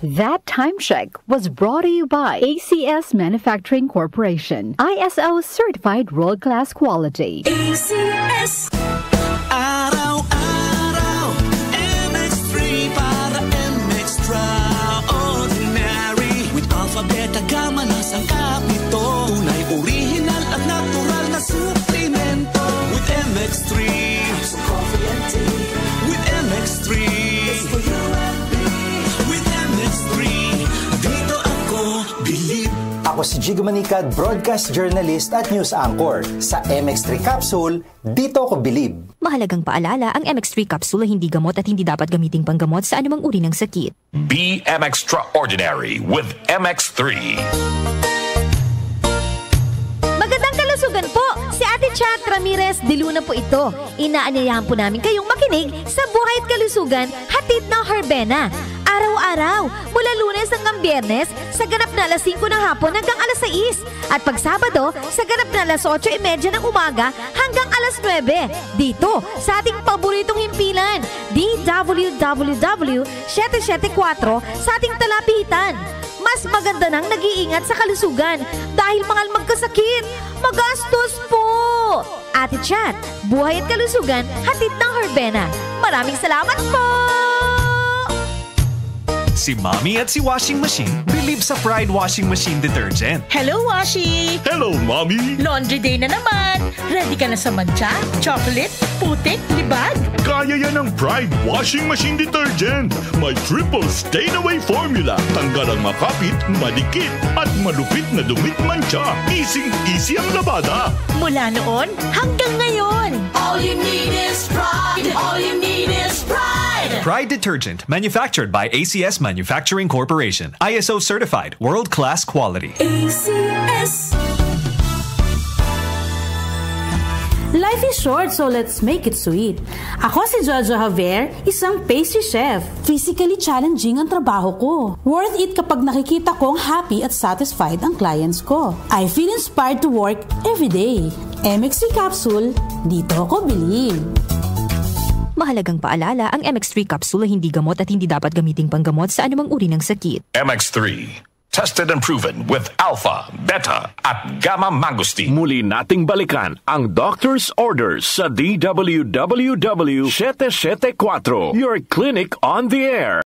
That time check was brought to you by ACS Manufacturing Corporation, ISO certified world-class quality. ACS. Araw-araw, MX3 para extraordinary. With alpha, beta, gamma, nasang kapito. Tunay, original at natural na suplemento. With MX3, so coffee and tea. With MX3, it's for you and me. With MX3, dito ako believe. Ako si Jigo Manicad, broadcast journalist at news anchor. Sa MX3 Capsule, dito ako believe. Mahalagang paalala, ang MX3 capsule ay hindi gamot at hindi dapat gamiting panggamot sa anumang uri ng sakit. Be extraordinary with MX3. Magandang kalusugan po! Si Ate Chat Ramirez de Luna po ito. Inaanyayahan po namin kayong makinig sa Buhay at Kalusugan, hatid ng Herbena. Araw-araw, mula Lunes hanggang Biyernes, sa ganap na alas 5 ng hapon hanggang alas 6. At pag Sabado, sa ganap na alas 8:30 ng umaga hanggang alas 9. Dito, sa ating paboritong himpilan, DWWW 774 sa ating talapitan. Mas maganda nang nag-iingat sa kalusugan dahil mahal magkasakit. Magastos po! Ate Chat, Buhay at Kalusugan, hatid ng Herbena. Maraming salamat po! Si Mommy at si Washing Machine believe sa Pride Washing Machine Detergent. Hello, Washi! Hello, Mommy! Laundry day na naman! Ready ka na sa mancha, chocolate, putik, libag? Kaya yan ang Pride Washing Machine Detergent. May triple stain-away formula. Tanggal ang makapit, madikit, at malupit na dumit mancha. Easy ang labada. Mula noon hanggang ngayon. All you need is pride. All you need is pride. Pride Detergent, manufactured by ACS Manufacturing Corporation. ISO certified, world-class quality. ACS. Life is short, so let's make it sweet. Ako si Jojo Javier, isang pastry chef. Physically challenging ang trabaho ko. Worth it kapag nakikita kong happy at satisfied ang clients ko. I feel inspired to work every day. MX3 Capsule, dito ako believe. Mahalagang paalala, ang MX3 capsule ay hindi gamot at hindi dapat gamiting panggamot sa anumang uri ng sakit. MX3. Tested and proven with alpha, beta, at gamma mangosteen. Muli nating balikan ang doctor's orders sa DWWW 774, your clinic on the air.